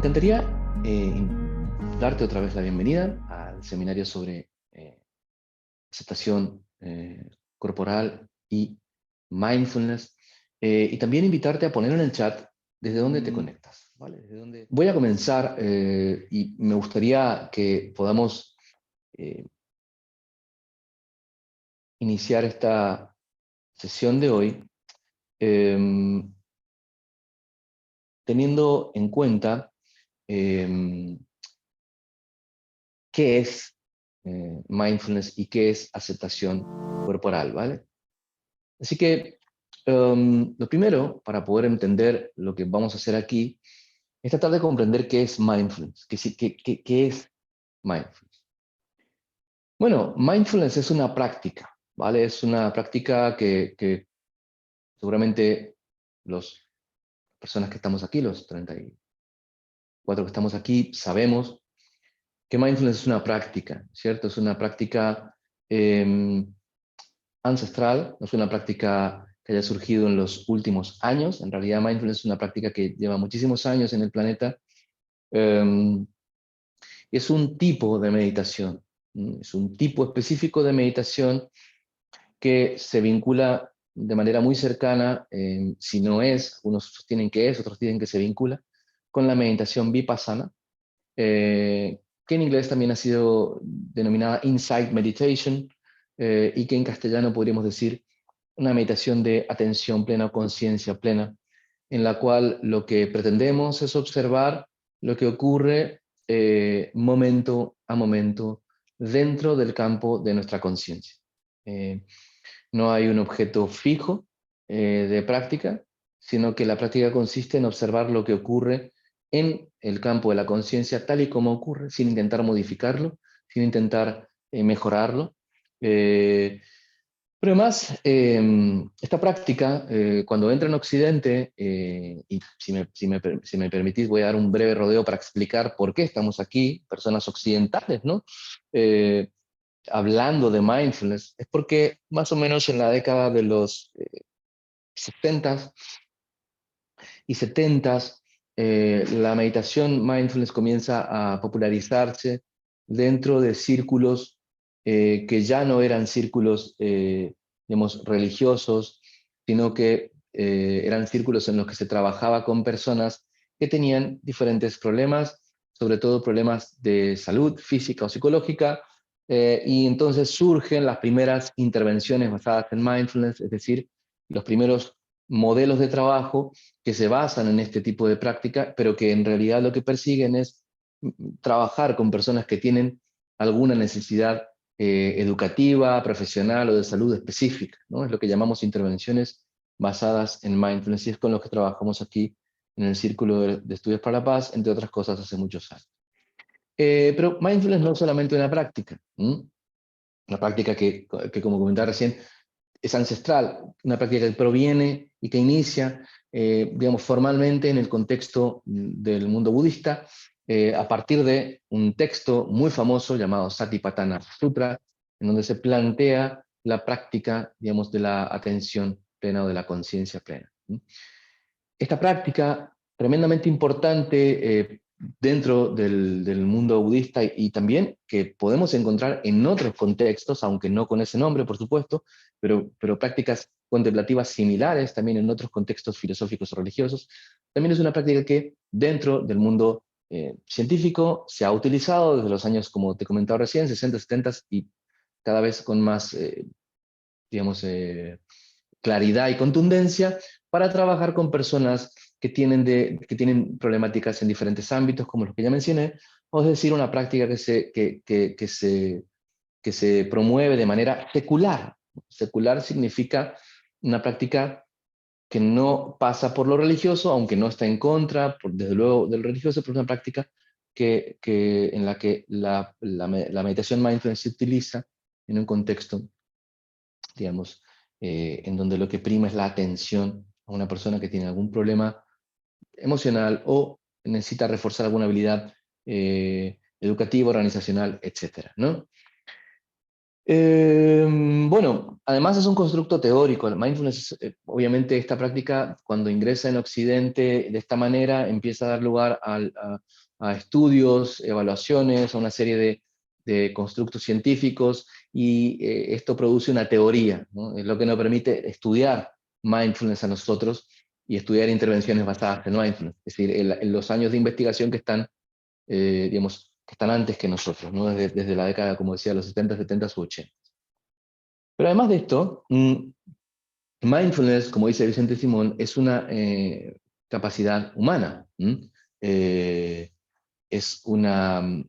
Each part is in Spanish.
encantaría darte otra vez la bienvenida al seminario sobre aceptación corporal y mindfulness, y también invitarte a poner en el chat desde dónde te conectas, ¿vale? Voy a comenzar y me gustaría que podamos iniciar esta sesión de hoy teniendo en cuenta qué es mindfulness y qué es aceptación corporal, ¿vale? Así que lo primero, para poder entender lo que vamos a hacer aquí, es tratar de comprender qué es mindfulness, qué es mindfulness. Bueno, mindfulness es una práctica, ¿vale? Es una práctica que seguramente las personas que estamos aquí, los 34 que estamos aquí, sabemos que mindfulness es una práctica, ¿cierto? Es una práctica ancestral, no es una práctica que haya surgido en los últimos años. En realidad, mindfulness es una práctica que lleva muchísimos años en el planeta. Es un tipo de meditación, es un tipo específico de meditación que se vincula de manera muy cercana, si no es, unos sostienen que es, otros dicen que se vincula, con la meditación vipassana, que en inglés también ha sido denominada insight meditation, y que en castellano podríamos decir una meditación de atención plena o conciencia plena, en la cual lo que pretendemos es observar lo que ocurre momento a momento dentro del campo de nuestra conciencia. No hay un objeto fijo de práctica, sino que la práctica consiste en observar lo que ocurre en el campo de la conciencia tal y como ocurre, sin intentar modificarlo, sin intentar mejorarlo. Pero además, esta práctica, cuando entra en Occidente, y si me permitís, voy a dar un breve rodeo para explicar por qué estamos aquí, personas occidentales, ¿no? Hablando de mindfulness, es porque más o menos en la década de los 60 y 70, la meditación mindfulness comienza a popularizarse dentro de círculos que ya no eran círculos, digamos, religiosos, sino que eran círculos en los que se trabajaba con personas que tenían diferentes problemas, sobre todo problemas de salud física o psicológica, y entonces surgen las primeras intervenciones basadas en mindfulness, es decir, los primeros modelos de trabajo que se basan en este tipo de práctica, pero que en realidad lo que persiguen es trabajar con personas que tienen alguna necesidad educativa, profesional o de salud específica, ¿no? Es lo que llamamos intervenciones basadas en mindfulness, y es con lo que trabajamos aquí en el Círculo de Estudios para la Paz, entre otras cosas, hace muchos años. Pero mindfulness no es solamente una práctica, una práctica que, como comentaba recién, es ancestral, una práctica que proviene y que inicia, digamos, formalmente en el contexto del mundo budista, a partir de un texto muy famoso llamado Satipatthana Sutra, en donde se plantea la práctica, digamos, de la atención plena o de la conciencia plena. Esta práctica, tremendamente importante dentro del mundo budista, y también que podemos encontrar en otros contextos, aunque no con ese nombre, por supuesto, pero prácticas contemplativas similares también en otros contextos filosóficos o religiosos, también es una práctica que dentro del mundo científico se ha utilizado desde los años, como te comentaba recién, 60, 70, y cada vez con más, digamos, claridad y contundencia para trabajar con personas que tienen problemáticas en diferentes ámbitos, como los que ya mencioné, o es decir, una práctica que se promueve de manera secular. Secular significa una práctica que no pasa por lo religioso, aunque no está en contra, desde luego, del religioso, pero es una práctica en la que la meditación mindfulness se utiliza en un contexto, digamos, en donde lo que prima es la atención a una persona que tiene algún problema emocional o necesita reforzar alguna habilidad educativa, organizacional, etcétera, ¿no? Bueno, además es un constructo teórico. El mindfulness, obviamente esta práctica cuando ingresa en Occidente de esta manera empieza a dar lugar a estudios, evaluaciones, a una serie de constructos científicos y esto produce una teoría, ¿no? Es lo que nos permite estudiar mindfulness a nosotros y estudiar intervenciones basadas en mindfulness. Es decir, en los años de investigación que están digamos, que están antes que nosotros, ¿no? Desde la década, como decía, los 70, 70 u 80. Pero además de esto, mindfulness, como dice Vicente Simón, es una capacidad humana. Eh, es una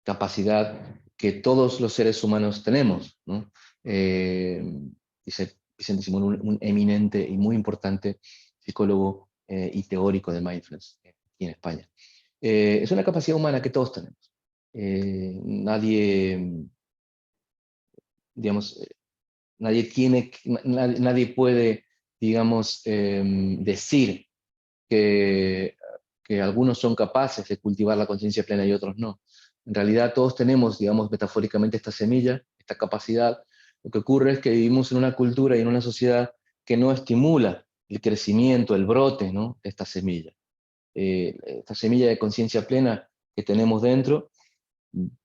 capacidad que todos los seres humanos tenemos, ¿no? Eh, Dice Vicente Simón, un eminente y muy importante psicólogo y teórico de mindfulness aquí en España. Es una capacidad humana que todos tenemos. Nadie, digamos, nadie puede, digamos, decir que, que algunos son capaces de cultivar la conciencia plena y otros no. En realidad todos tenemos, digamos, metafóricamente esta semilla, esta capacidad. Lo que ocurre es que vivimos en una cultura y en una sociedad que no estimula el crecimiento, el brote, ¿no?, de esta semilla de conciencia plena que tenemos dentro.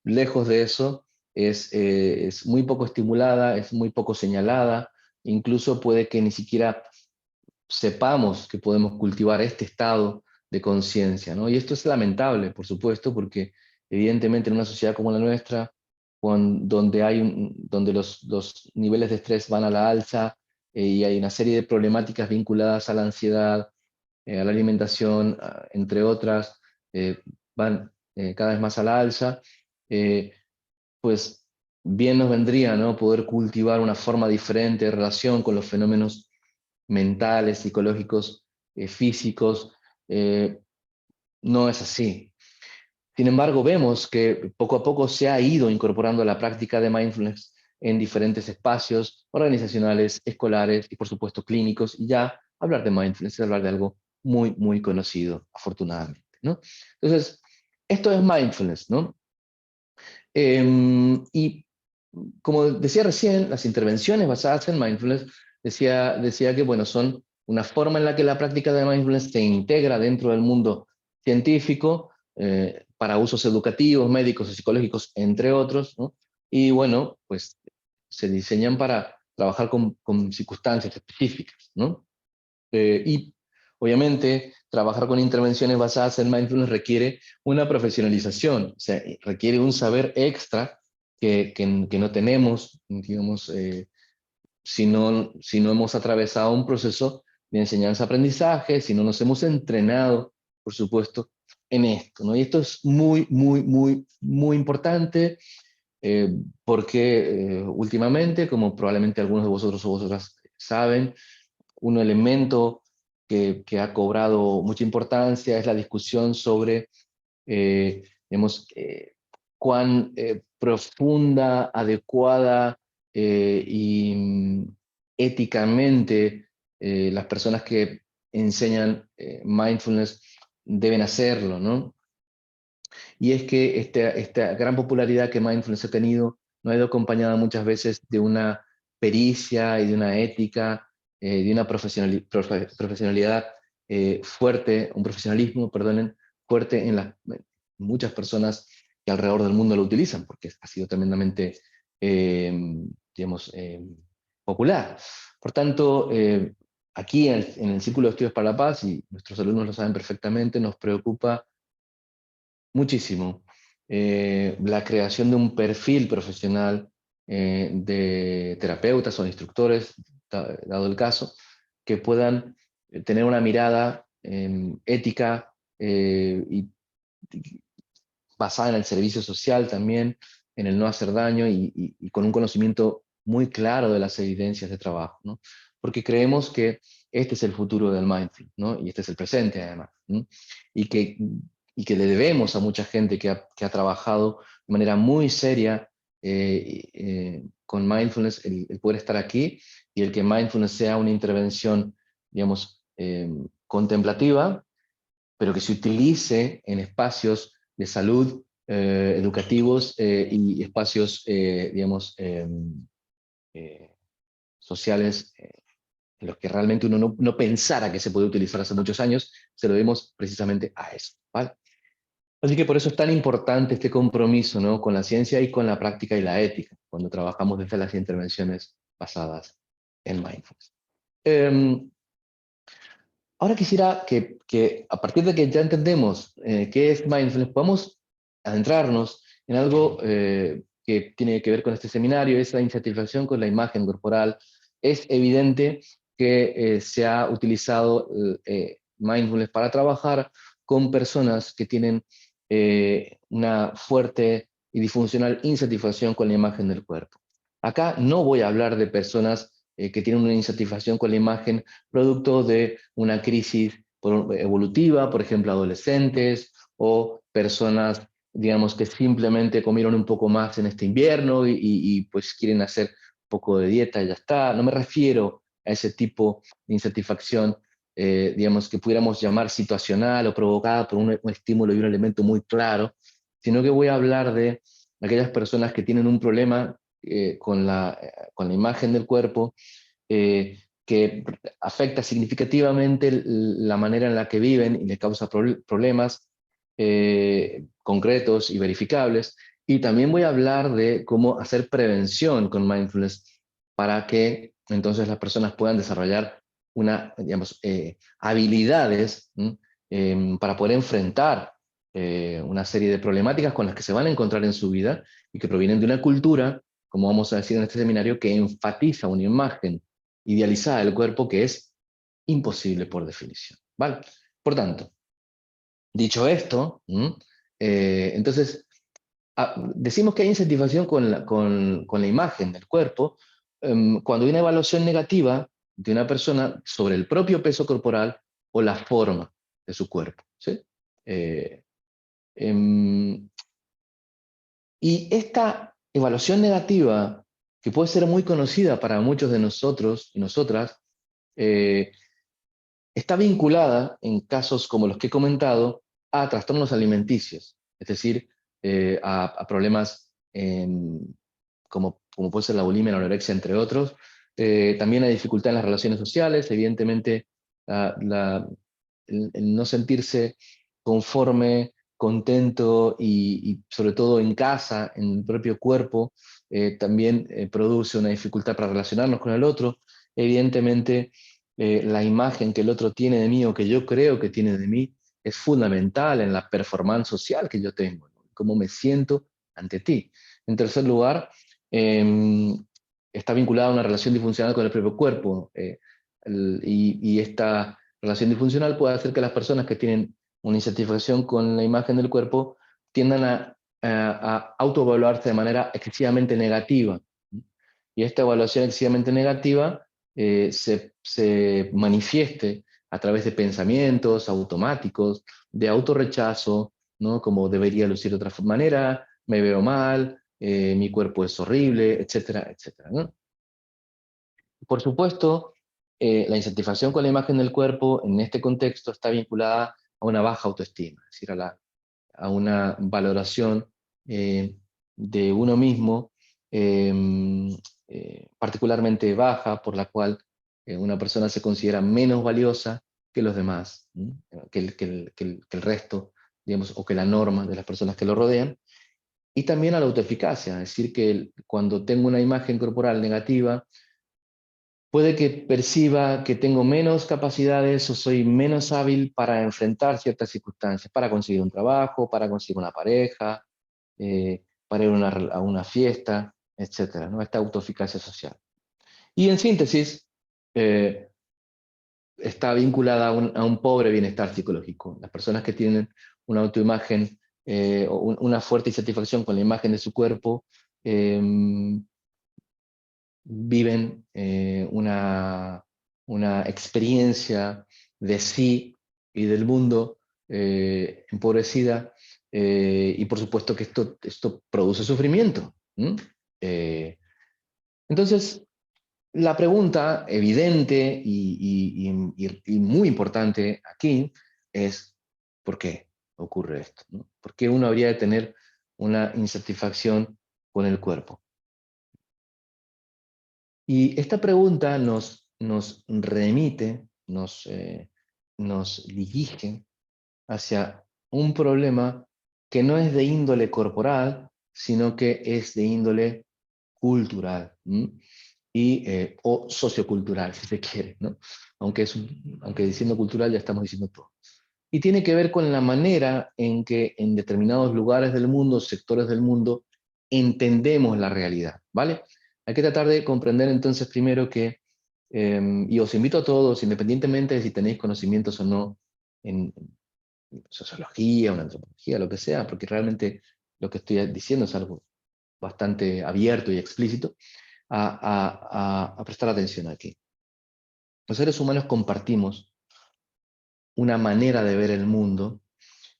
Lejos de eso, es muy poco estimulada, es muy poco señalada, incluso puede que ni siquiera sepamos que podemos cultivar este estado de conciencia, ¿no? Y esto es lamentable, por supuesto, porque evidentemente en una sociedad como la nuestra, donde los niveles de estrés van a la alza y hay una serie de problemáticas vinculadas a la ansiedad, a la alimentación, entre otras, van cada vez más a la alza, eh, pues bien nos vendría, ¿no?, poder cultivar una forma diferente de relación con los fenómenos mentales, psicológicos, físicos. eh, no es así. Sin embargo, vemos que poco a poco se ha ido incorporando la práctica de mindfulness en diferentes espacios organizacionales, escolares y por supuesto clínicos, y ya hablar de mindfulness es hablar de algo muy, muy conocido, afortunadamente, ¿no? Entonces, esto es mindfulness, ¿no? Y como decía recién, las intervenciones basadas en mindfulness, decía que, bueno, son una forma en la que la práctica de mindfulness se integra dentro del mundo científico para usos educativos, médicos y psicológicos, entre otros, ¿no? Y bueno, pues se diseñan para trabajar con circunstancias específicas, ¿no? Y obviamente trabajar con intervenciones basadas en mindfulness requiere una profesionalización, o sea, requiere un saber extra que no tenemos, digamos, si no hemos atravesado un proceso de enseñanza-aprendizaje, si no nos hemos entrenado, por supuesto, en esto, ¿no? Y esto es muy, muy, muy, muy importante eh, porque últimamente, como probablemente algunos de vosotros o vosotras saben, un elemento que ha cobrado mucha importancia es la discusión sobre, digamos, cuán profunda, adecuada y éticamente las personas que enseñan mindfulness deben hacerlo, ¿no? Y es que esta gran popularidad que mindfulness ha tenido no ha ido acompañada muchas veces de una pericia y de una ética, de una profesionalidad fuerte, un profesionalismo, perdonen, fuerte en las muchas personas que alrededor del mundo lo utilizan, porque ha sido tremendamente, digamos, popular. Por tanto, aquí en el Círculo de Estudios para la Paz, y nuestros alumnos lo saben perfectamente, nos preocupa muchísimo la creación de un perfil profesional de terapeutas o instructores, dado el caso, que puedan tener una mirada ética y basada en el servicio social también, en el no hacer daño y con un conocimiento muy claro de las evidencias de trabajo, ¿no? Porque creemos que este es el futuro del mindfulness, ¿no? Y este es el presente además, ¿no? Y que, y que le debemos a mucha gente que ha trabajado de manera muy seria con mindfulness el poder estar aquí y el que mindfulness sea una intervención, digamos, contemplativa, pero que se utilice en espacios de salud educativos y espacios, digamos, sociales en los que realmente uno no pensara que se podía utilizar hace muchos años, se lo debemos precisamente a eso, ¿vale? Así que por eso es tan importante este compromiso, ¿no?, con la ciencia y con la práctica y la ética, cuando trabajamos desde las intervenciones basadas en mindfulness. Ahora quisiera que a partir de que ya entendemos qué es mindfulness, podamos adentrarnos en algo que tiene que ver con este seminario, es la insatisfacción con la imagen corporal. Es evidente que se ha utilizado mindfulness para trabajar con personas que tienen una fuerte y disfuncional insatisfacción con la imagen del cuerpo. Acá no voy a hablar de personas que tienen una insatisfacción con la imagen producto de una crisis evolutiva, por ejemplo, adolescentes o personas, digamos, que simplemente comieron un poco más en este invierno y pues quieren hacer un poco de dieta y ya está. No me refiero a ese tipo de insatisfacción, digamos, que pudiéramos llamar situacional o provocada por un estímulo y un elemento muy claro, sino que voy a hablar de aquellas personas que tienen un problema con la imagen del cuerpo, que afecta significativamente la manera en la que viven y les causa problemas concretos y verificables. Y también voy a hablar de cómo hacer prevención con mindfulness para que entonces las personas puedan desarrollar digamos, habilidades para poder enfrentar una serie de problemáticas con las que se van a encontrar en su vida y que provienen de una cultura, como vamos a decir en este seminario, que enfatiza una imagen idealizada del cuerpo que es imposible por definición, ¿vale? Por tanto, dicho esto, entonces decimos que hay insatisfacción con la imagen del cuerpo cuando hay una evaluación negativa de una persona sobre el propio peso corporal o la forma de su cuerpo, ¿sí? Eh, em, y esta evaluación negativa, que puede ser muy conocida para muchos de nosotros y nosotras, eh, está vinculada, en casos como los que he comentado, a trastornos alimenticios, es decir, a problemas como puede ser la bulimia, la anorexia, entre otros. También hay dificultad en las relaciones sociales, evidentemente el no sentirse conforme, contento y sobre todo en casa, en el propio cuerpo, también produce una dificultad para relacionarnos con el otro. Evidentemente, la imagen que el otro tiene de mí o que yo creo que tiene de mí es fundamental en la performance social que yo tengo, ¿no? Cómo me siento ante ti. En tercer lugar, está vinculada a una relación disfuncional con el propio cuerpo, y esta relación disfuncional puede hacer que las personas que tienen una insatisfacción con la imagen del cuerpo tiendan a autoevaluarse de manera excesivamente negativa. Y esta evaluación excesivamente negativa se manifieste a través de pensamientos automáticos, de autorrechazo, ¿no? Como debería lucir de otra manera, me veo mal, mi cuerpo es horrible, etcétera, etcétera, ¿no? Por supuesto, la insatisfacción con la imagen del cuerpo en este contexto está vinculada a una baja autoestima, es decir, a una valoración de uno mismo particularmente baja, por la cual una persona se considera menos valiosa que los demás, que el resto, digamos, o que la norma de las personas que lo rodean. Y también a la autoeficacia, es decir, que cuando tengo una imagen corporal negativa, puede que perciba que tengo menos capacidades o soy menos hábil para enfrentar ciertas circunstancias, para conseguir un trabajo, para conseguir una pareja, para ir a una fiesta, etcétera, ¿no? Esta autoeficacia social. Y en síntesis, eh, está vinculada a un pobre bienestar psicológico. Las personas que tienen una autoimagen o una fuerte insatisfacción con la imagen de su cuerpo, eh, viven una experiencia de sí y del mundo empobrecida, y por supuesto que esto produce sufrimiento. Eh, entonces, la pregunta evidente y muy importante aquí es, ¿por qué ocurre esto, no? ¿Por qué uno habría de tener una insatisfacción con el cuerpo. Y esta pregunta nos remite, nos dirige hacia un problema que no es de índole corporal, sino que es de índole cultural, o sociocultural, si se quiere, ¿no? Aunque diciendo cultural ya estamos diciendo todo. Y tiene que ver con la manera en que en determinados lugares del mundo, sectores del mundo, entendemos la realidad, ¿vale? Hay que tratar de comprender entonces primero que, y os invito a todos, independientemente de si tenéis conocimientos o no en sociología, en antropología, lo que sea, porque realmente lo que estoy diciendo es algo bastante abierto y explícito, a prestar atención aquí. Los seres humanos compartimos una manera de ver el mundo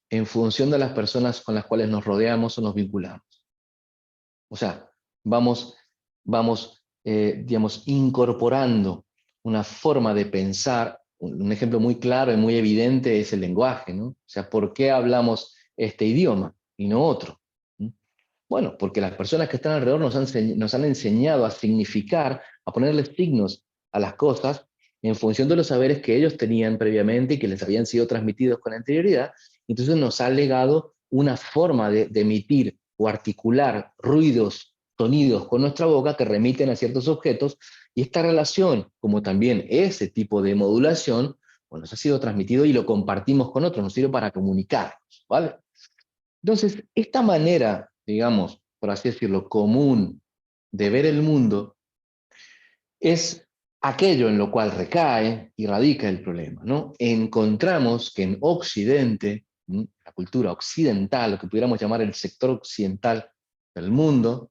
en función de las personas con las cuales nos rodeamos o nos vinculamos. O sea, digamos, incorporando una forma de pensar. Un ejemplo muy claro y muy evidente es el lenguaje, ¿no? O sea, ¿por qué hablamos este idioma y no otro? ¿Mm? Bueno, porque las personas que están alrededor nos han enseñado a significar, a ponerle signos a las cosas en función de los saberes que ellos tenían previamente y que les habían sido transmitidos con anterioridad. Entonces nos ha legado una forma de emitir o articular ruidos, sonidos con nuestra boca que remiten a ciertos objetos, y esta relación, como también ese tipo de modulación, pues nos ha sido transmitido y lo compartimos con otros, nos sirve para comunicarnos, ¿vale? Entonces, esta manera, digamos, por así decirlo, común de ver el mundo, es aquello en lo cual recae y radica el problema, ¿no? Encontramos que en Occidente, la cultura occidental, lo que pudiéramos llamar el sector occidental del mundo,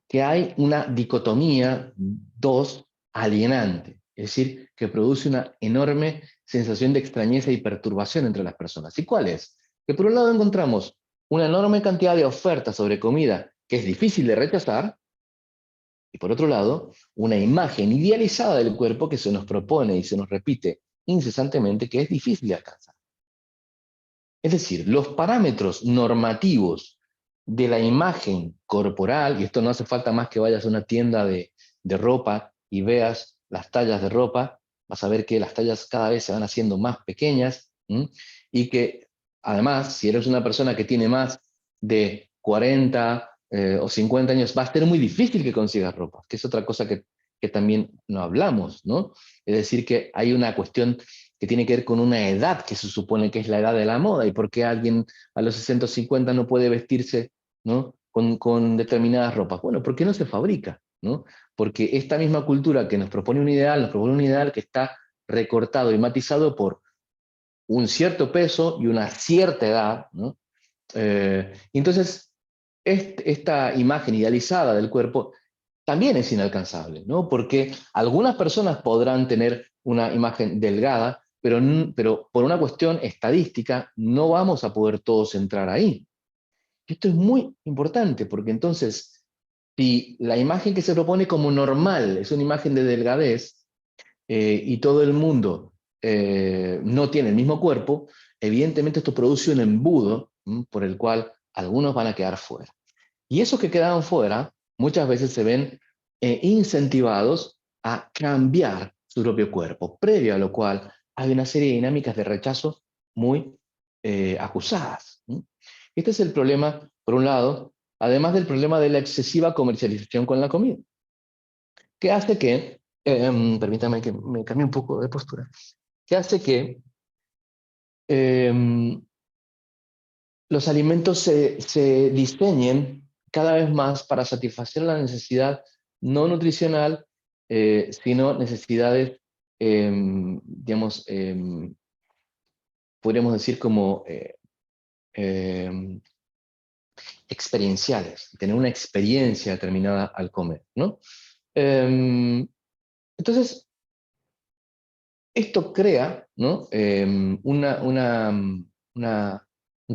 que hay una dicotomía dos alienante, es decir, que produce una enorme sensación de extrañeza y perturbación entre las personas. ¿Y cuál es? Que por un lado encontramos una enorme cantidad de ofertas sobre comida que es difícil de rechazar, y por otro lado, una imagen idealizada del cuerpo que se nos propone y se nos repite incesantemente que es difícil de alcanzar. Es decir, los parámetros normativos de la imagen corporal, y esto no hace falta más que vayas a una tienda de ropa y veas las tallas de ropa, vas a ver que las tallas cada vez se van haciendo más pequeñas, y que además, si eres una persona que tiene más de 40 o 50 años, va a ser muy difícil que consigas ropa, que es otra cosa que también no hablamos, ¿no? Es decir, que hay una cuestión que tiene que ver con una edad que se supone que es la edad de la moda, y por qué alguien a los 60 o 50 no puede vestirse, ¿no? con determinadas ropas. Bueno, porque no se fabrica, ¿no? Porque esta misma cultura que nos propone un ideal que está recortado y matizado por un cierto peso y una cierta edad, ¿no? Entonces, esta imagen idealizada del cuerpo también es inalcanzable, ¿no? Porque algunas personas podrán tener una imagen delgada, pero por una cuestión estadística no vamos a poder todos entrar ahí. Y esto es muy importante, porque entonces, si la imagen que se propone como normal es una imagen de delgadez, y todo el mundo no tiene el mismo cuerpo, evidentemente esto produce un embudo, por el cual algunos van a quedar fuera. Y esos que quedan fuera muchas veces se ven incentivados a cambiar su propio cuerpo, previo a lo cual hay una serie de dinámicas de rechazo muy acusadas. Este es el problema, por un lado, además del problema de la excesiva comercialización con la comida, que hace que, permítame que me cambie un poco de postura, que hace que eh, los alimentos se diseñen cada vez más para satisfacer la necesidad no nutricional, sino necesidades, digamos, podríamos decir como eh, experienciales, tener una experiencia determinada al comer, ¿no? Entonces, esto crea, ¿no? Un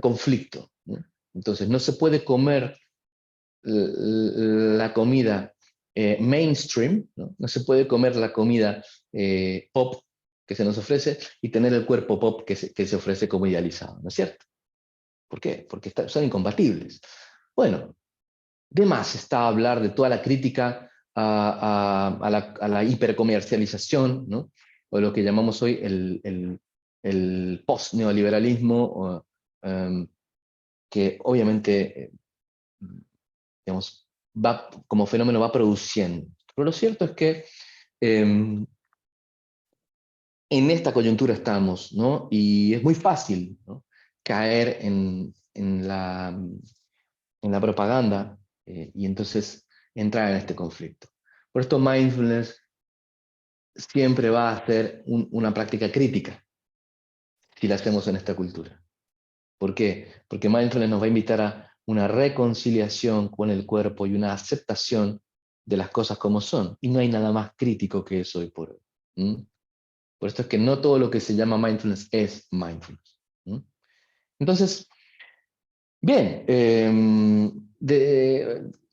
conflicto, ¿no? Entonces, no se puede comer la comida mainstream, ¿no? No se puede comer la comida pop que se nos ofrece y tener el cuerpo pop que se ofrece como idealizado, ¿no es cierto? ¿Por qué? Porque son incompatibles. Bueno, de más está hablar de toda la crítica a la hipercomercialización, ¿no? O lo que llamamos hoy el post-neoliberalismo, que obviamente, digamos, como fenómeno va produciendo. Pero lo cierto es que en esta coyuntura estamos, ¿no? Y es muy fácil, ¿no?, caer en la propaganda, y entonces entrar en este conflicto. Por esto mindfulness siempre va a ser una práctica crítica si la hacemos en esta cultura. ¿Por qué? Porque mindfulness nos va a invitar a una reconciliación con el cuerpo y una aceptación de las cosas como son. Y no hay nada más crítico que eso hoy por hoy. ¿Mm? Por esto es que no todo lo que se llama mindfulness es mindfulness. ¿Mm? Entonces, bien,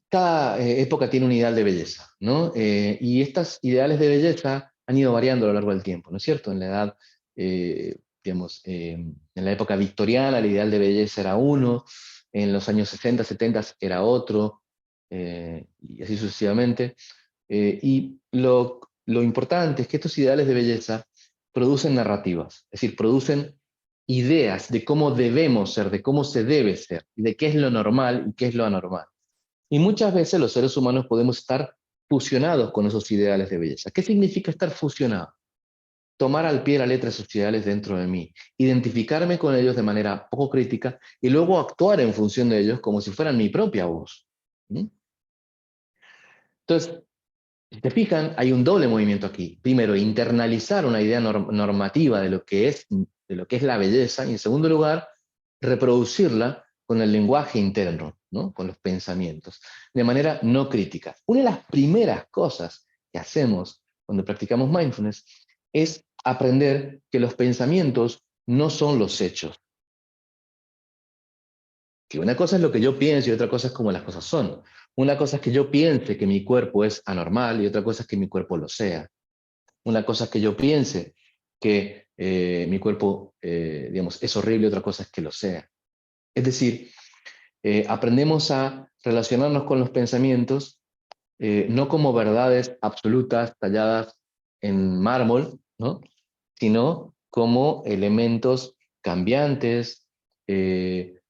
cada época tiene un ideal de belleza, ¿no? Y estos ideales de belleza han ido variando a lo largo del tiempo, ¿no es cierto? En la edad, digamos, en la época victoriana el ideal de belleza era uno, en los años 60, 70 era otro, y así sucesivamente. Y lo importante es que estos ideales de belleza producen narrativas, es decir, producen ideas de cómo debemos ser, de cómo se debe ser, de qué es lo normal y qué es lo anormal. Y muchas veces los seres humanos podemos estar fusionados con esos ideales de belleza. ¿Qué significa estar fusionado? Tomar al pie de la letra esos ideales dentro de mí, identificarme con ellos de manera poco crítica y luego actuar en función de ellos como si fueran mi propia voz. ¿Mm? Entonces, si te fijan, hay un doble movimiento aquí. Primero, internalizar una idea normativa de lo que es la belleza, y en segundo lugar, reproducirla con el lenguaje interno, ¿no?, con los pensamientos, de manera no crítica. Una de las primeras cosas que hacemos cuando practicamos mindfulness es aprender que los pensamientos no son los hechos. Que una cosa es lo que yo pienso y otra cosa es cómo las cosas son. Una cosa es que yo piense que mi cuerpo es anormal y otra cosa es que mi cuerpo lo sea. Una cosa es que yo piense que mi cuerpo, digamos, es horrible, otra cosa es que lo sea. Es decir, aprendemos a relacionarnos con los pensamientos, no como verdades absolutas talladas en mármol, ¿no?, sino como elementos cambiantes, eh,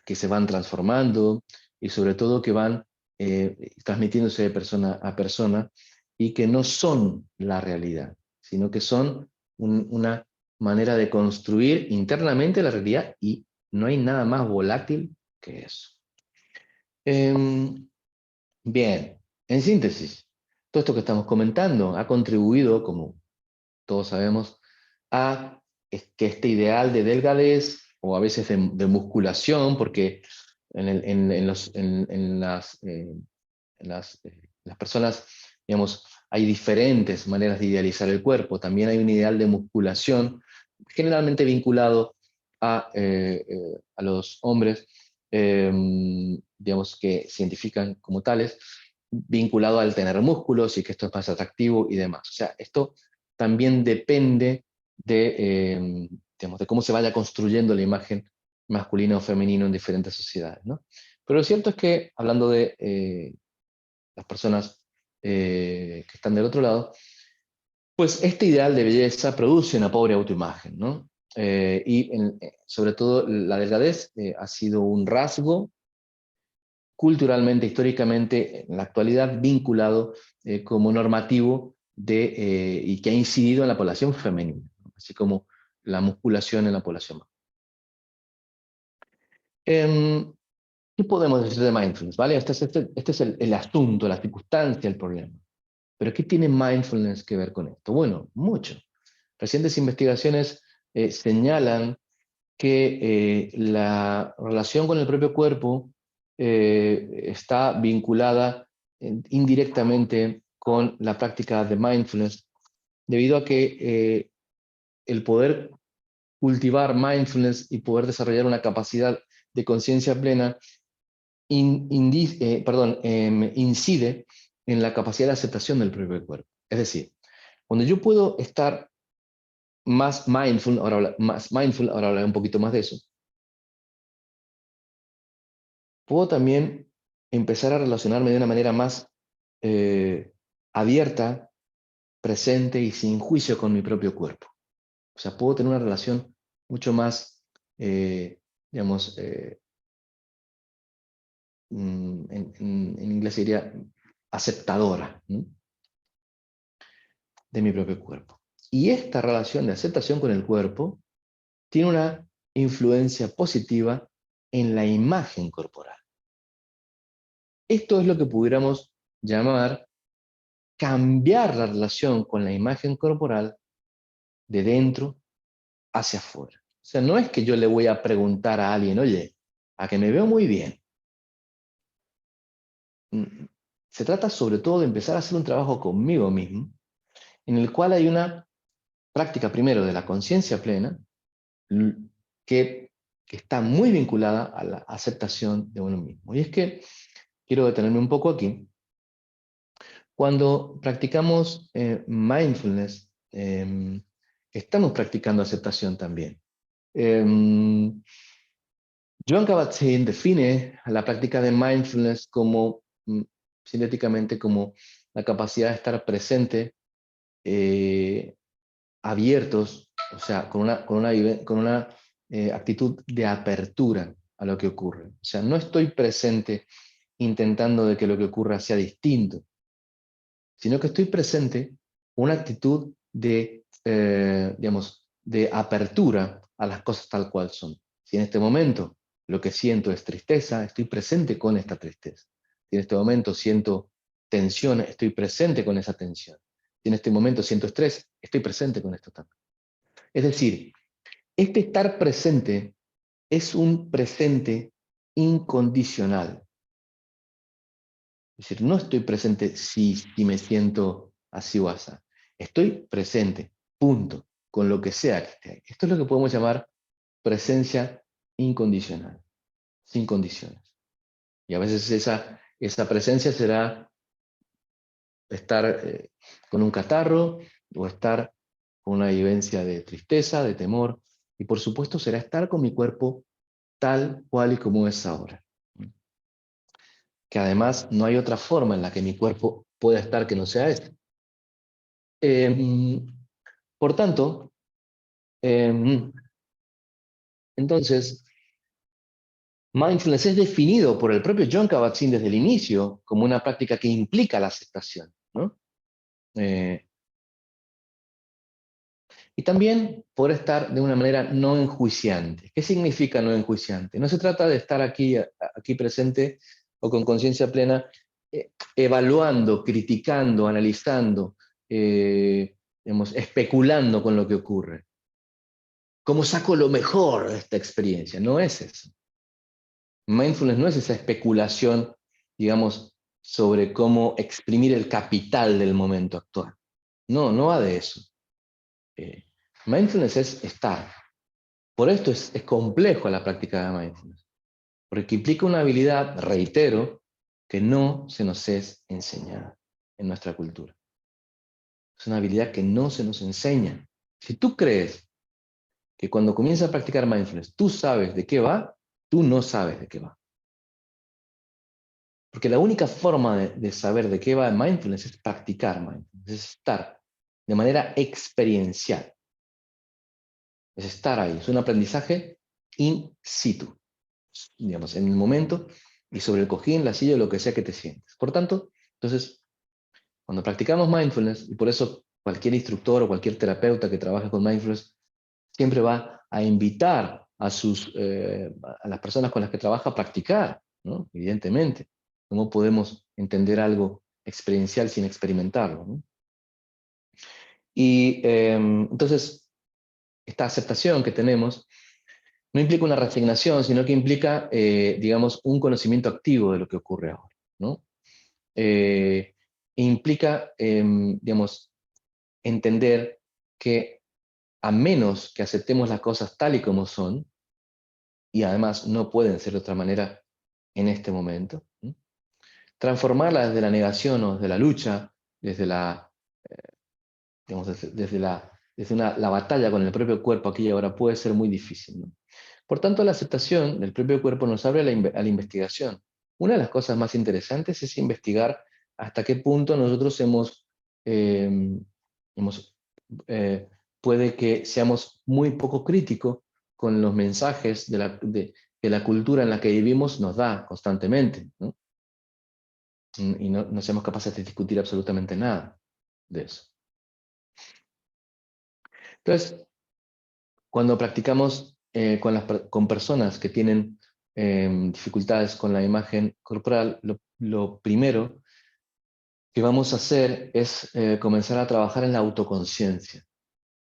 que se van transformando y sobre todo que van transmitiéndose de persona a persona y que no son la realidad, sino que son una manera de construir internamente la realidad, y no hay nada más volátil que eso. Bien, en síntesis, todo esto que estamos comentando ha contribuido, como todos sabemos, a que este ideal de delgadez o a veces de musculación, porque en las personas, digamos, hay diferentes maneras de idealizar el cuerpo. También hay un ideal de musculación, generalmente vinculado a los hombres, eh, digamos, que se identifican como tales, vinculado al tener músculos y que esto es más atractivo y demás. O sea, esto también depende digamos, de cómo se vaya construyendo la imagen masculina o femenina en diferentes sociedades, ¿no? Pero lo cierto es que, hablando de las personas que están del otro lado, pues este ideal de belleza produce una pobre autoimagen, ¿no? Sobre todo la delgadez ha sido un rasgo culturalmente, históricamente, en la actualidad vinculado como normativo y que ha incidido en la población femenina, ¿no?, así como la musculación en la población masculina. Em, ¿Qué podemos decir de mindfulness? ¿Vale? Este es el asunto, la circunstancia, el problema. Pero ¿qué tiene mindfulness que ver con esto? Bueno, mucho. Recientes investigaciones señalan que la relación con el propio cuerpo está vinculada indirectamente con la práctica de mindfulness, debido a que el poder cultivar mindfulness y poder desarrollar una capacidad de conciencia plena incide en la capacidad de aceptación del propio cuerpo. Es decir, cuando yo puedo estar más mindful, ahora hablaré un poquito más de eso, puedo también empezar a relacionarme de una manera más abierta, presente y sin juicio con mi propio cuerpo. O sea, puedo tener una relación mucho más, digamos, en inglés se diría aceptadora, ¿no?, de mi propio cuerpo. Y esta relación de aceptación con el cuerpo tiene una influencia positiva en la imagen corporal. Esto es lo que pudiéramos llamar cambiar la relación con la imagen corporal de dentro hacia afuera. O sea, no es que yo le voy a preguntar a alguien, oye, a que me veo muy bien. Se trata sobre todo de empezar a hacer un trabajo conmigo mismo, en el cual hay una práctica primero de la conciencia plena, que, que está muy vinculada a la aceptación de uno mismo. Y es que quiero detenerme un poco aquí. Cuando practicamos mindfulness, estamos practicando aceptación también. Jon Kabat-Zinn define la práctica de mindfulness como, sintéticamente, como la capacidad de estar presente, abiertos, o sea, con una actitud de apertura a lo que ocurre. O sea, no estoy presente intentando de que lo que ocurra sea distinto, sino que estoy presente con una actitud de, digamos, de apertura a las cosas tal cual son. Si en este momento lo que siento es tristeza, estoy presente con esta tristeza. Si en este momento siento tensión, estoy presente con esa tensión. Si en este momento siento estrés, estoy presente con esto también. Es decir, este estar presente es un presente incondicional. Es decir, no estoy presente si me siento así o así. Estoy presente, punto, con lo que sea que esté ahí. Esto es lo que podemos llamar presencia incondicional, sin condiciones. Y a veces esa presencia será estar con un catarro o estar con una vivencia de tristeza, de temor. Y por supuesto será estar con mi cuerpo tal cual y como es ahora. Que además no hay otra forma en la que mi cuerpo pueda estar que no sea esta. Eh, por tanto, eh, entonces, mindfulness es definido por el propio Jon Kabat-Zinn desde el inicio como una práctica que implica la aceptación, ¿no? Y también por estar de una manera no enjuiciante. ¿Qué significa no enjuiciante? No se trata de estar aquí presente o con conciencia plena, evaluando, criticando, analizando, digamos, especulando con lo que ocurre. ¿Cómo saco lo mejor de esta experiencia? No es eso. Mindfulness no es esa especulación, digamos, sobre cómo exprimir el capital del momento actual. No, no va de eso. Eh, Mindfulness es estar. Por esto es complejo la práctica de mindfulness, porque implica una habilidad, reitero, que no se nos es enseñada en nuestra cultura. Es una habilidad que no se nos enseña. Si tú crees que cuando comienzas a practicar mindfulness tú sabes de qué va, tú no sabes de qué va. Porque la única forma de saber de qué va mindfulness es practicar mindfulness, es estar de manera experiencial. Es estar ahí, es un aprendizaje in situ, digamos, en el momento y sobre el cojín, la silla, lo que sea que te sientes. Por tanto, entonces, cuando practicamos mindfulness, y por eso cualquier instructor o cualquier terapeuta que trabaje con mindfulness siempre va a invitar a las personas con las que trabaja a practicar, ¿no? Evidentemente. ¿Cómo podemos entender algo experiencial sin experimentarlo, ¿no? Y entonces, esta aceptación que tenemos no implica una resignación, sino que implica, digamos, un conocimiento activo de lo que ocurre ahora, ¿no? Implica, digamos, entender que a menos que aceptemos las cosas tal y como son, y además no pueden ser de otra manera en este momento, ¿no?, transformarlas desde la negación o desde la lucha, desde la, digamos, desde la batalla con el propio cuerpo aquí y ahora puede ser muy difícil, ¿no? Por tanto, la aceptación del propio cuerpo nos abre a la investigación. Una de las cosas más interesantes es investigar hasta qué punto nosotros eh, hemos puede que seamos muy poco críticos con los mensajes que la cultura en la que vivimos nos da constantemente, ¿no? Y no seamos capaces de discutir absolutamente nada de eso. Entonces, cuando practicamos con personas que tienen dificultades con la imagen corporal, lo primero que vamos a hacer es comenzar a trabajar en la autoconciencia,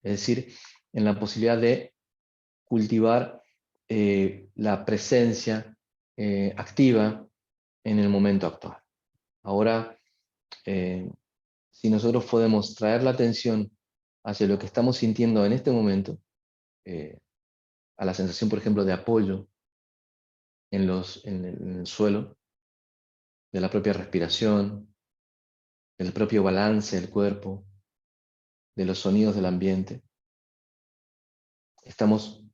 es decir, en la posibilidad de cultivar la presencia activa en el momento actual. Ahora, si nosotros podemos traer la atención hacia lo que estamos sintiendo en este momento, a la sensación, por ejemplo, de apoyo en el suelo, de la propia respiración, del propio balance del cuerpo, de los sonidos del ambiente, estamos,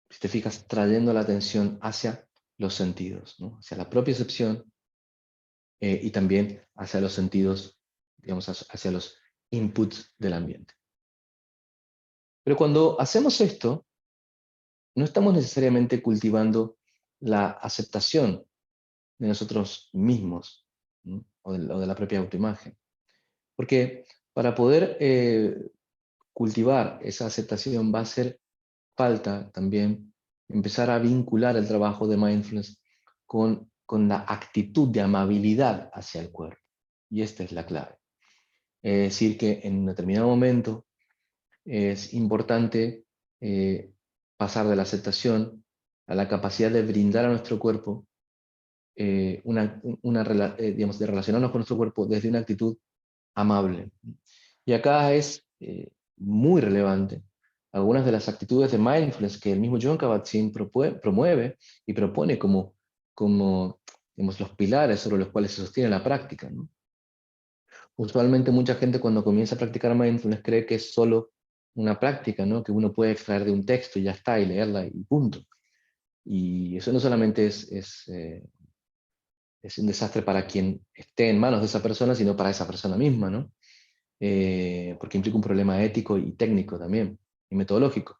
si te fijas, trayendo la atención hacia los sentidos, ¿no? Hacia la propia percepción y también hacia los sentidos, digamos, hacia los inputs del ambiente. Pero cuando hacemos esto, no estamos necesariamente cultivando la aceptación de nosotros mismos, ¿no? O de la propia autoimagen. Porque para poder cultivar esa aceptación va a hacer falta también empezar a vincular el trabajo de mindfulness con la actitud de amabilidad hacia el cuerpo. Y esta es la clave. Es decir, que en un determinado momento es importante pasar de la aceptación a la capacidad de brindar a nuestro cuerpo, digamos, de relacionarnos con nuestro cuerpo desde una actitud amable. Y acá es muy relevante algunas de las actitudes de mindfulness que el mismo Jon Kabat-Zinn promueve y propone como digamos, los pilares sobre los cuales se sostiene la práctica, ¿no? Usualmente mucha gente cuando comienza a practicar mindfulness cree que es solo una práctica, ¿no? Que uno puede extraer de un texto y ya está, y leerla y punto. Y eso no solamente es un desastre para quien esté en manos de esa persona, sino para esa persona misma, ¿no? Porque implica un problema ético y técnico también, y metodológico.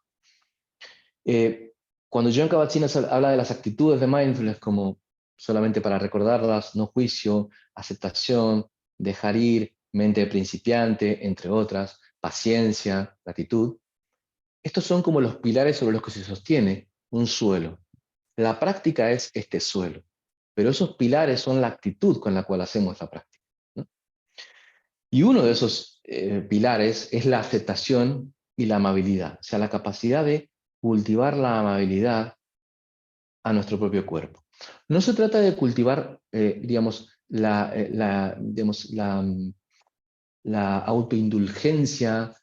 Cuando Jon Kabat-Zinn habla de las actitudes de mindfulness como solamente para recordarlas, no juicio, aceptación, dejar ir, mente de principiante, entre otras, paciencia, gratitud, estos son como los pilares sobre los que se sostiene un suelo. La práctica es este suelo, pero esos pilares son la actitud con la cual hacemos la práctica, ¿no? Y uno de esos pilares es la aceptación y la amabilidad, o sea, la capacidad de cultivar la amabilidad a nuestro propio cuerpo. No se trata de cultivar, digamos, la autoindulgencia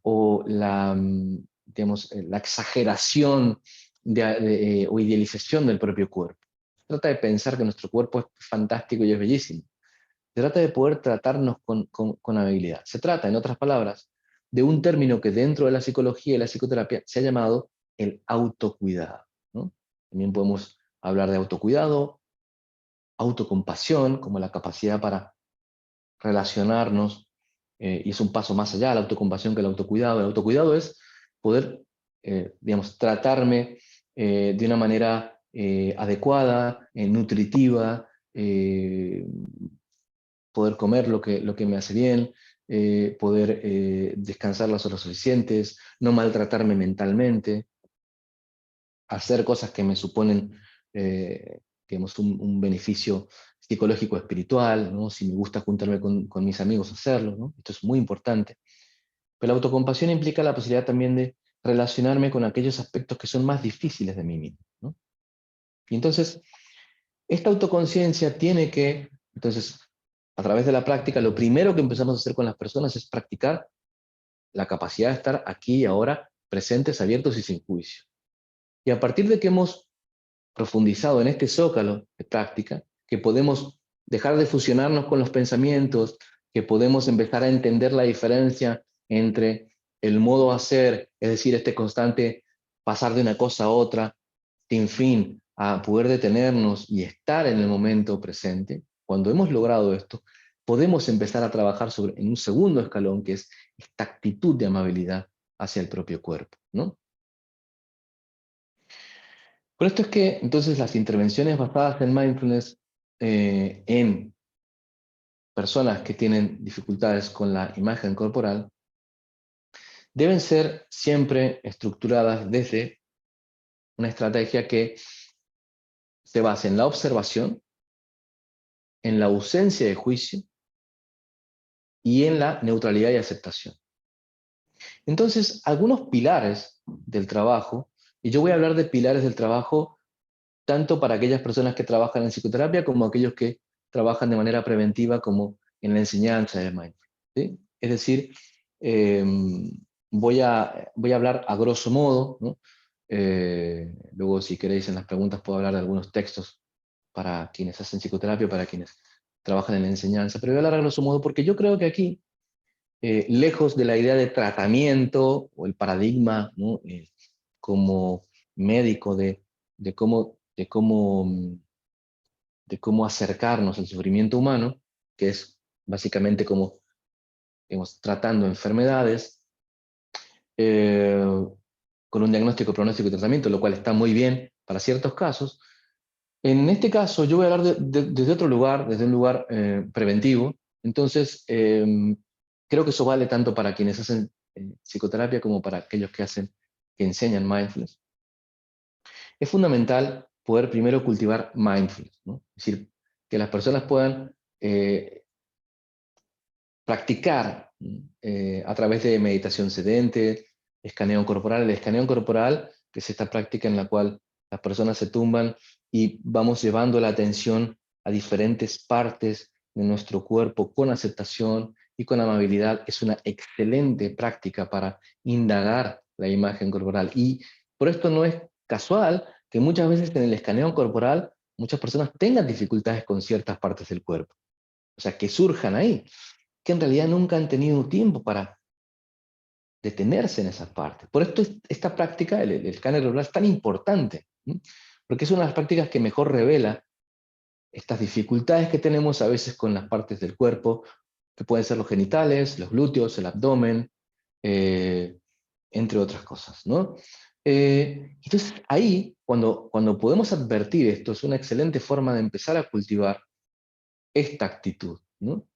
o la exageración o idealización del propio cuerpo. Se trata de pensar que nuestro cuerpo es fantástico y es bellísimo. Se trata de poder tratarnos con habilidad. Se trata, en otras palabras, de un término que dentro de la psicología y la psicoterapia se ha llamado el autocuidado, ¿no? También podemos hablar de autocuidado, autocompasión, como la capacidad para relacionarnos, y es un paso más allá de la autocompasión que el autocuidado. El autocuidado es poder, digamos, tratarme de una manera adecuada, nutritiva, poder comer lo que me hace bien, poder descansar las horas suficientes, no maltratarme mentalmente, hacer cosas que me suponen, digamos, un beneficio psicológico espiritual, ¿no? Si me gusta juntarme con mis amigos, hacerlo, ¿no? Esto es muy importante. Pero la autocompasión implica la posibilidad también de relacionarme con aquellos aspectos que son más difíciles de mí mismo, ¿no? Y entonces, esta autoconciencia tiene que, entonces, a través de la práctica, lo primero que empezamos a hacer con las personas es practicar la capacidad de estar aquí y ahora, presentes, abiertos y sin juicio. Y a partir de que hemos profundizado en este zócalo de práctica, que podemos dejar de fusionarnos con los pensamientos, que podemos empezar a entender la diferencia entre el modo hacer, es decir, este constante pasar de una cosa a otra, sin fin, a poder detenernos y estar en el momento presente, cuando hemos logrado esto, podemos empezar a trabajar en un segundo escalón, que es esta actitud de amabilidad hacia el propio cuerpo, ¿no? Por esto es que, entonces, las intervenciones basadas en mindfulness en personas que tienen dificultades con la imagen corporal deben ser siempre estructuradas desde una estrategia que se base en la observación, en la ausencia de juicio y en la neutralidad y aceptación. Entonces, algunos pilares del trabajo, y yo voy a hablar de pilares del trabajo tanto para aquellas personas que trabajan en psicoterapia como aquellos que trabajan de manera preventiva como en la enseñanza de mindfulness, ¿sí? Es decir, eh, voy a hablar a grosso modo, ¿no? Luego, si queréis, en las preguntas puedo hablar de algunos textos para quienes hacen psicoterapia, para quienes trabajan en la enseñanza, pero voy a hablar a grosso modo porque yo creo que aquí, lejos de la idea de tratamiento o el paradigma, ¿no? Como médico de cómo acercarnos al sufrimiento humano, que es básicamente como tratando enfermedades, eh, con un diagnóstico, pronóstico y tratamiento, lo cual está muy bien para ciertos casos. En este caso, yo voy a hablar desde otro lugar, desde un lugar preventivo. Entonces, creo que eso vale tanto para quienes hacen psicoterapia como para aquellos que enseñan mindfulness. Es fundamental poder primero cultivar mindfulness, ¿no? Es decir, que las personas puedan practicar a través de meditación sedente, escaneo corporal. El escaneo corporal, que es esta práctica en la cual las personas se tumban y vamos llevando la atención a diferentes partes de nuestro cuerpo con aceptación y con amabilidad, es una excelente práctica para indagar la imagen corporal. Y por esto no es casual que muchas veces en el escaneo corporal muchas personas tengan dificultades con ciertas partes del cuerpo. O sea, que surjan ahí, que en realidad nunca han tenido tiempo para detenerse en esas partes. Por esto esta práctica, el escáner corporal, es tan importante, ¿sí? Porque es una de las prácticas que mejor revela estas dificultades que tenemos a veces con las partes del cuerpo, que pueden ser los genitales, los glúteos, el abdomen, eh, entre otras cosas, ¿no? Entonces ahí, cuando podemos advertir esto, es una excelente forma de empezar a cultivar esta actitud, ¿no?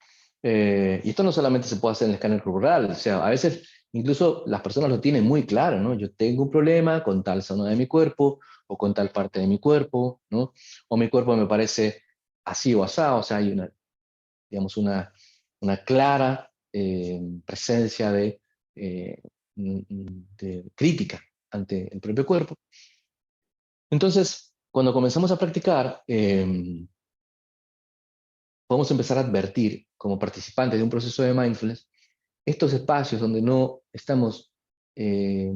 Y esto no solamente se puede hacer en el escáner corporal, o sea, a veces incluso las personas lo tienen muy claro, ¿no? Yo tengo un problema con tal zona de mi cuerpo, o con tal parte de mi cuerpo, ¿no? O mi cuerpo me parece así o asá, o sea, hay digamos, una clara presencia eh, de crítica ante el propio cuerpo. Entonces, cuando comenzamos a practicar, podemos empezar a advertir, como participantes de un proceso de mindfulness, estos espacios donde no estamos eh,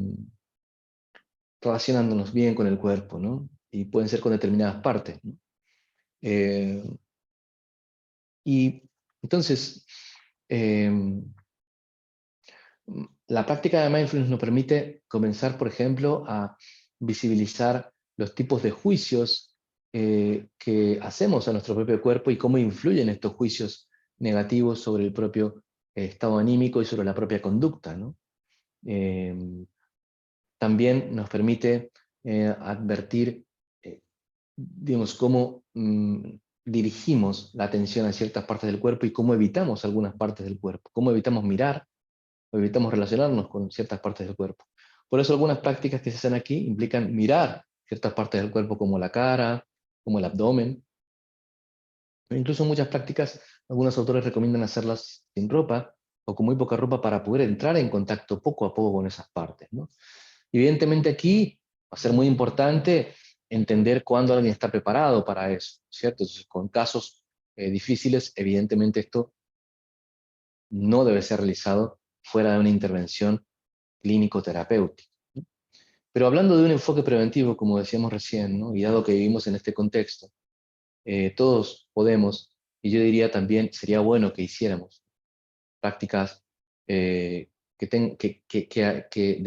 relacionándonos bien con el cuerpo, ¿no? Y pueden ser con determinadas partes, ¿no? Eh, y entonces, eh, la práctica de mindfulness nos permite comenzar, por ejemplo, a visibilizar los tipos de juicios que hacemos a nuestro propio cuerpo y cómo influyen estos juicios negativos sobre el propio estado anímico y sobre la propia conducta, ¿no? Eh, También nos permite advertir, digamos, cómo dirigimos la atención a ciertas partes del cuerpo y cómo evitamos algunas partes del cuerpo, cómo evitamos mirar o evitamos relacionarnos con ciertas partes del cuerpo. Por eso algunas prácticas que se hacen aquí implican mirar ciertas partes del cuerpo como la cara, como el abdomen. E incluso muchas prácticas, algunos autores recomiendan hacerlas sin ropa o con muy poca ropa para poder entrar en contacto poco a poco con esas partes, ¿no? Evidentemente aquí va a ser muy importante entender cuándo alguien está preparado para eso, ¿cierto? Entonces, con casos difíciles, evidentemente esto no debe ser realizado fuera de una intervención clínico-terapéutica. Pero hablando de un enfoque preventivo, como decíamos recién, ¿no? Y dado que vivimos en este contexto, todos podemos, y yo diría también sería bueno que hiciéramos prácticas de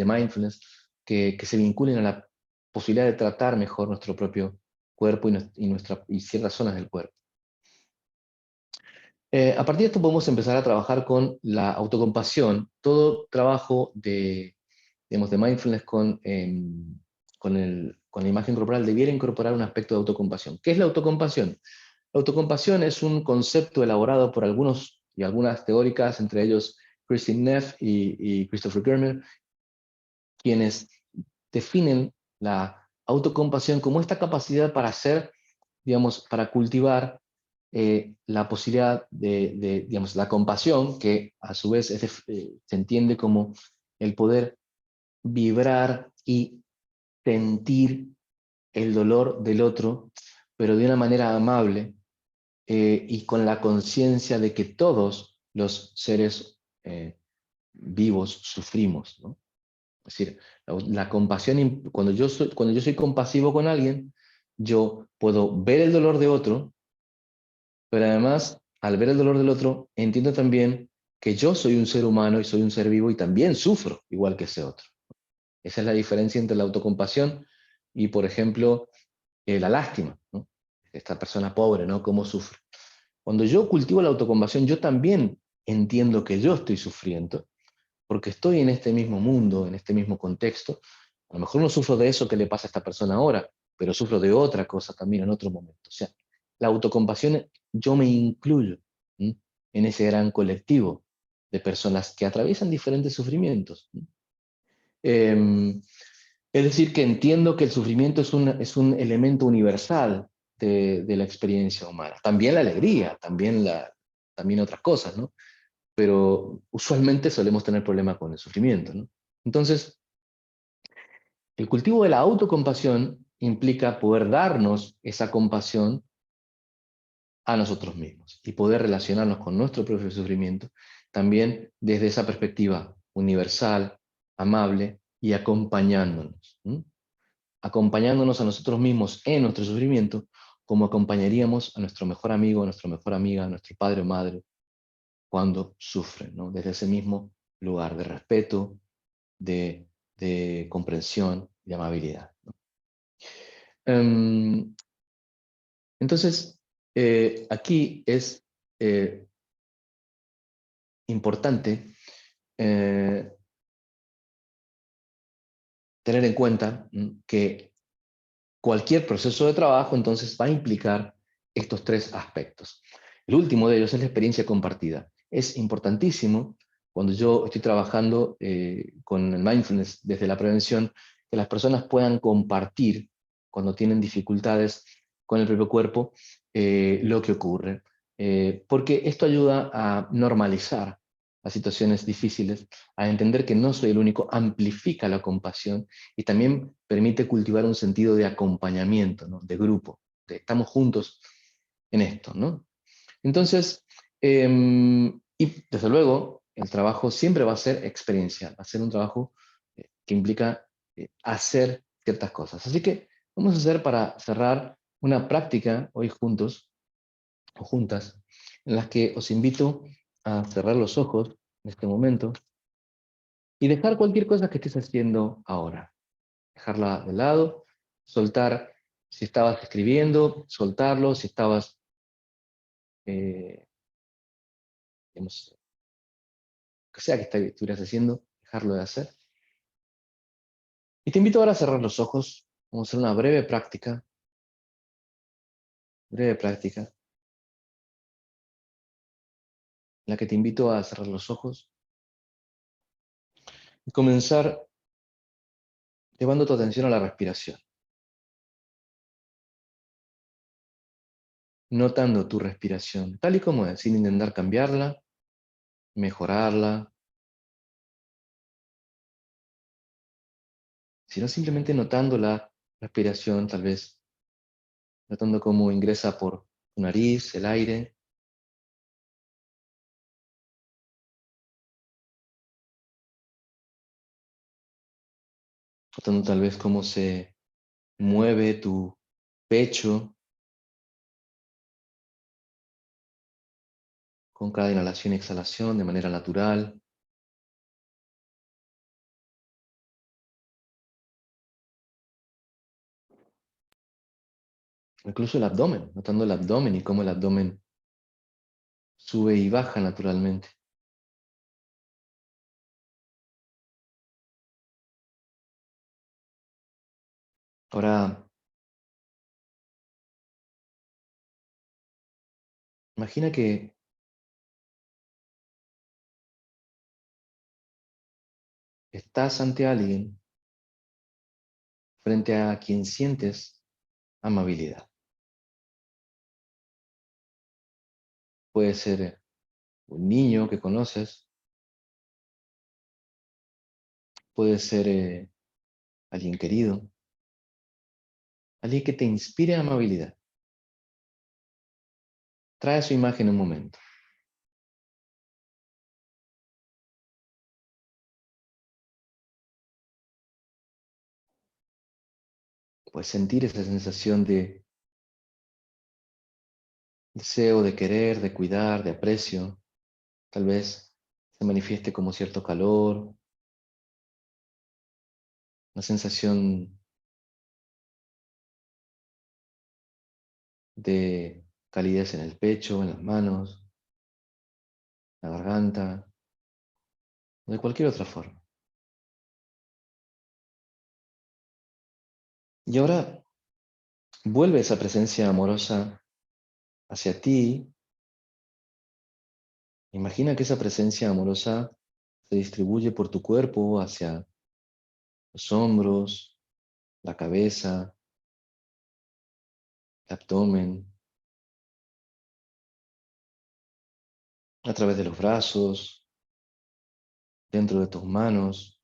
mindfulness que se vinculen a la posibilidad de tratar mejor nuestro propio cuerpo y ciertas zonas del cuerpo. A partir de esto podemos empezar a trabajar con la autocompasión. Todo trabajo digamos, de mindfulness con la imagen corporal debiera incorporar un aspecto de autocompasión. ¿Qué es la autocompasión? La autocompasión es un concepto elaborado por algunos y algunas teóricas, entre ellos Christine Neff y Christopher Germer, quienes definen la autocompasión como esta capacidad para hacer, digamos, para cultivar la posibilidad digamos, la compasión, que a su vez se entiende como el poder vibrar y sentir el dolor del otro, pero de una manera amable y con la conciencia de que todos los seres vivos sufrimos, ¿no? Es decir, la compasión, cuando yo soy compasivo con alguien, yo puedo ver el dolor de otro, pero además, al ver el dolor del otro, entiendo también que yo soy un ser humano y soy un ser vivo y también sufro igual que ese otro. Esa es la diferencia entre la autocompasión y, por ejemplo, la lástima, ¿no? Esta persona pobre, ¿no? ¿Cómo sufre? Cuando yo cultivo la autocompasión, yo también entiendo que yo estoy sufriendo, porque estoy en este mismo mundo, en este mismo contexto. A lo mejor no sufro de eso que le pasa a esta persona ahora, pero sufro de otra cosa también en otro momento. O sea, la autocompasión, yo me incluyo, ¿sí?, en ese gran colectivo de personas que atraviesan diferentes sufrimientos, ¿sí? Es decir, que entiendo que el sufrimiento es un elemento universal de la experiencia humana. También la alegría, también otras cosas, ¿no? Pero usualmente solemos tener problemas con el sufrimiento, ¿no? Entonces, el cultivo de la autocompasión implica poder darnos esa compasión a nosotros mismos y poder relacionarnos con nuestro propio sufrimiento también desde esa perspectiva universal, amable y acompañándonos. ¿Mm? Acompañándonos a nosotros mismos en nuestro sufrimiento como acompañaríamos a nuestro mejor amigo, a nuestra mejor amiga, a nuestro padre o madre cuando sufren, ¿no? Desde ese mismo lugar de respeto, de comprensión, de amabilidad, ¿no? Em, entonces, aquí es eh, importante eh, tener en cuenta que cualquier proceso de trabajo entonces va a implicar estos tres aspectos. El último de ellos es la experiencia compartida. Es importantísimo cuando yo estoy trabajando con el mindfulness desde la prevención, que las personas puedan compartir cuando tienen dificultades con el propio cuerpo lo que ocurre. Porque esto ayuda a normalizar las situaciones difíciles, a entender que no soy el único, amplifica la compasión y también permite cultivar un sentido de acompañamiento, ¿no? De grupo, de estamos juntos en esto, ¿no? Entonces, y desde luego, el trabajo siempre va a ser experiencial, va a ser un trabajo que implica hacer ciertas cosas. Así que vamos a hacer para cerrar una práctica hoy juntos o juntas, en las que os invito a cerrar los ojos en este momento y dejar cualquier cosa que estés haciendo ahora. Dejarla de lado, soltar, si estabas escribiendo, soltarlo, si estabas, eh, digamos, que sea que estuvieras haciendo, dejarlo de hacer. Y te invito ahora a cerrar los ojos. Vamos a hacer una breve práctica, en la que te invito a cerrar los ojos y comenzar llevando tu atención a la respiración, notando tu respiración, tal y como es, sin intentar cambiarla, mejorarla, sino simplemente notando la respiración, tal vez notando cómo ingresa por tu nariz el aire, notando tal vez cómo se mueve tu pecho con cada inhalación y exhalación de manera natural, incluso el abdomen, notando el abdomen y cómo el abdomen sube y baja naturalmente. Ahora, imagina que estás ante alguien frente a quien sientes amabilidad. Puede ser un niño que conoces, puede ser alguien querido, alguien que te inspire amabilidad. Trae su imagen un momento. Puedes sentir esa sensación de deseo de querer, de cuidar, de aprecio. Tal vez se manifieste como cierto calor, una sensación de calidez en el pecho, en las manos, la garganta, o de cualquier otra forma. Y ahora vuelve esa presencia amorosa hacia ti. Imagina que esa presencia amorosa se distribuye por tu cuerpo hacia los hombros, la cabeza, el abdomen, a través de los brazos, dentro de tus manos,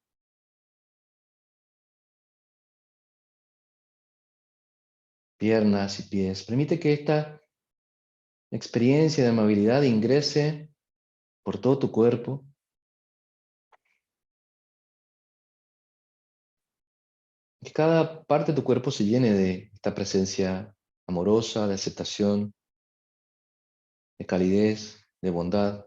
piernas y pies. Permite que esta experiencia de amabilidad ingrese por todo tu cuerpo, que cada parte de tu cuerpo se llene de esta presencia amorosa, de aceptación, de calidez, de bondad.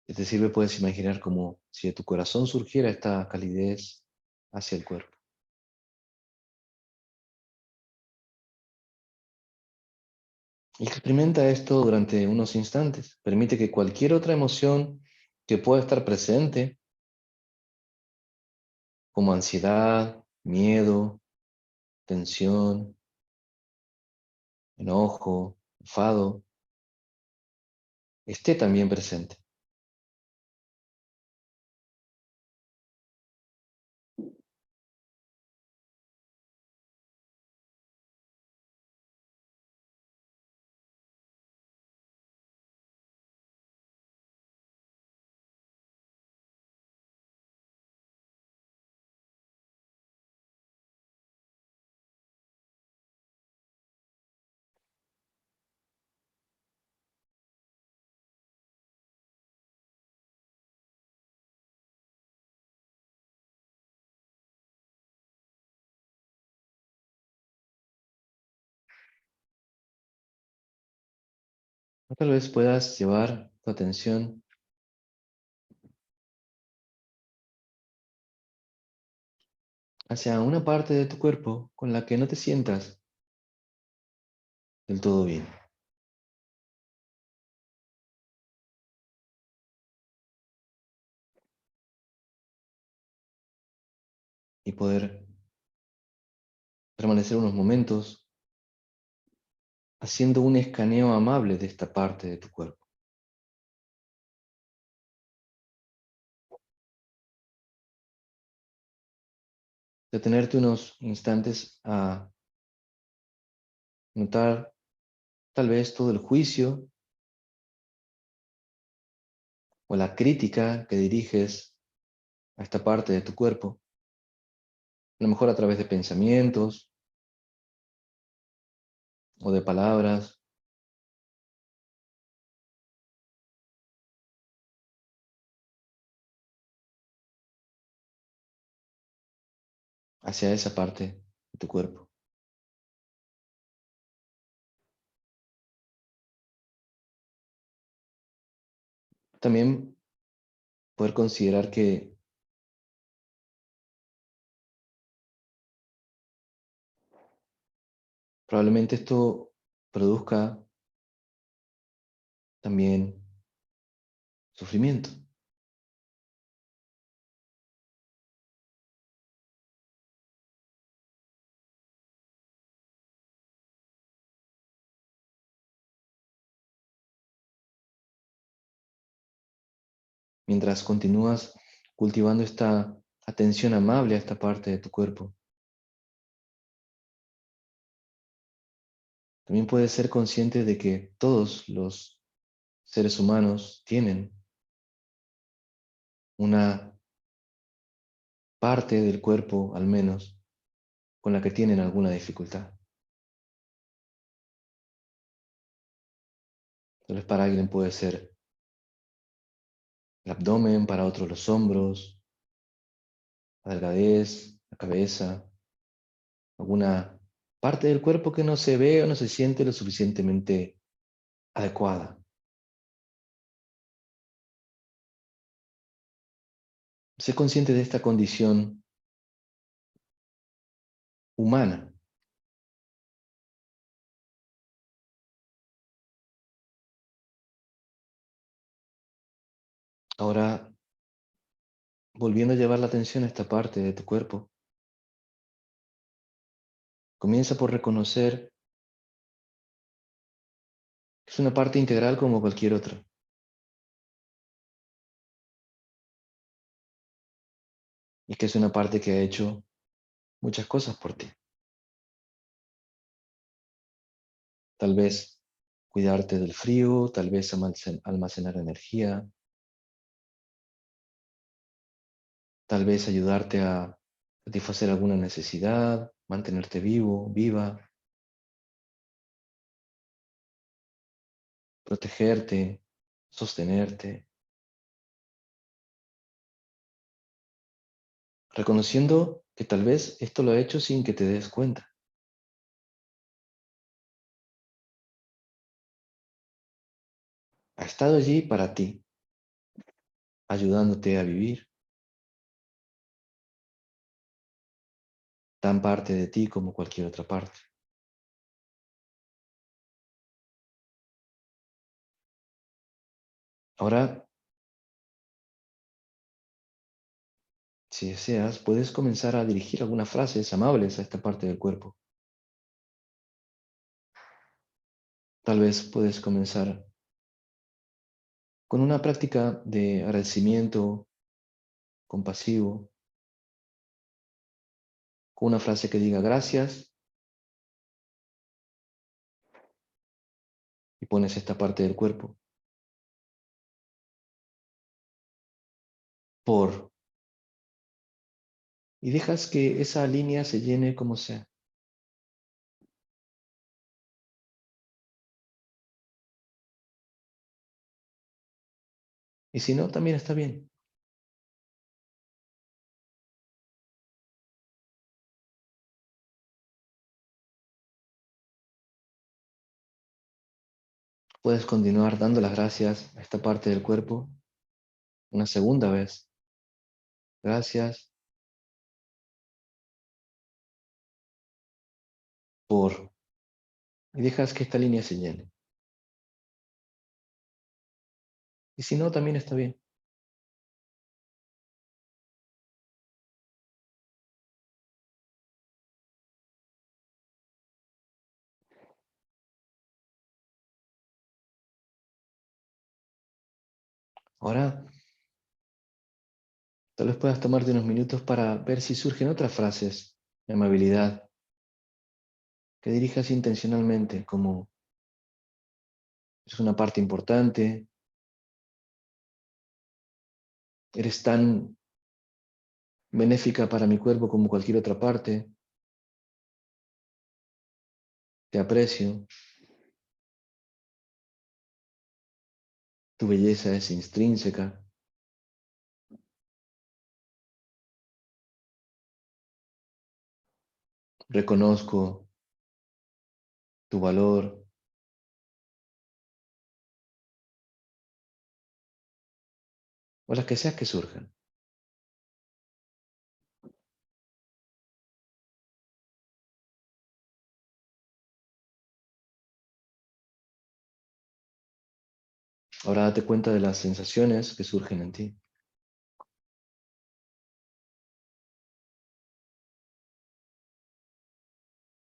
Si te sirve, puedes imaginar como si de tu corazón surgiera esta calidez hacia el cuerpo. Y experimenta esto durante unos instantes. Permite que cualquier otra emoción que pueda estar presente, como ansiedad, miedo, tensión, enojo, enfado, esté también presente. O tal vez puedas llevar tu atención hacia una parte de tu cuerpo con la que no te sientas del todo bien y poder permanecer unos momentos haciendo un escaneo amable de esta parte de tu cuerpo. Detenerte unos instantes a notar tal vez todo el juicio o la crítica que diriges a esta parte de tu cuerpo, a lo mejor a través de pensamientos o de palabras, hacia esa parte de tu cuerpo. También poder considerar que probablemente esto produzca también sufrimiento. Mientras continúas cultivando esta atención amable a esta parte de tu cuerpo, también puedes ser consciente de que todos los seres humanos tienen una parte del cuerpo, al menos, con la que tienen alguna dificultad. Tal vez para alguien puede ser el abdomen, para otros los hombros, la delgadez, la cabeza, alguna parte del cuerpo que no se ve o no se siente lo suficientemente adecuada. Sé consciente de esta condición humana. Ahora, volviendo a llevar la atención a esta parte de tu cuerpo, comienza por reconocer que es una parte integral como cualquier otra y que es una parte que ha hecho muchas cosas por ti. Tal vez cuidarte del frío, tal vez almacenar energía, tal vez ayudarte a satisfacer alguna necesidad, mantenerte vivo, viva, protegerte, sostenerte, reconociendo que tal vez esto lo ha hecho sin que te des cuenta. Ha estado allí para ti, ayudándote a vivir, tan parte de ti como cualquier otra parte. Ahora, si deseas, puedes comenzar a dirigir algunas frases amables a esta parte del cuerpo. Tal vez puedes comenzar con una práctica de agradecimiento compasivo, con una frase que diga gracias y pones esta parte del cuerpo por y dejas que esa línea se llene como sea. Y si no, también está bien. Puedes continuar dando las gracias a esta parte del cuerpo una segunda vez. Gracias por y dejas que esta línea se llene. Y si no, también está bien. Ahora, tal vez puedas tomarte unos minutos para ver si surgen otras frases de amabilidad que dirijas intencionalmente, como es una parte importante, eres tan benéfica para mi cuerpo como cualquier otra parte, te aprecio, tu belleza es intrínseca, reconozco tu valor, o las que seas que surjan. Ahora date cuenta de las sensaciones que surgen en ti.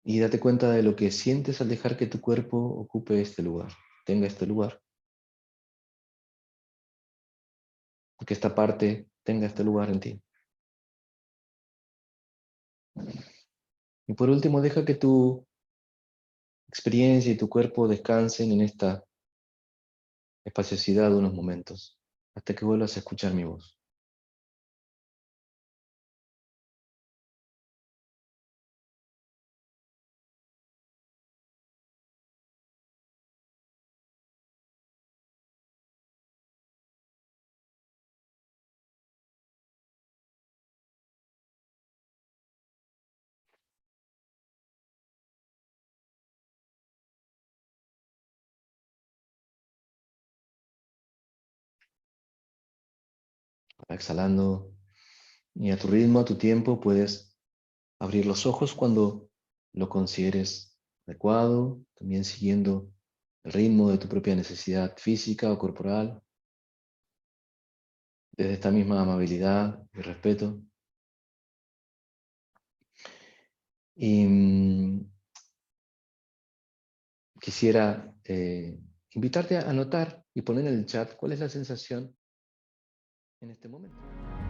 Y date cuenta de lo que sientes al dejar que tu cuerpo ocupe este lugar, tenga este lugar, que esta parte tenga este lugar en ti. Y por último, deja que tu experiencia y tu cuerpo descansen en esta espaciosidad de unos momentos, hasta que vuelvas a escuchar mi voz. Exhalando y a tu ritmo, a tu tiempo, puedes abrir los ojos cuando lo consideres adecuado, también siguiendo el ritmo de tu propia necesidad física o corporal, desde esta misma amabilidad y respeto. Y quisiera invitarte a anotar y poner en el chat cuál es la sensación en este momento.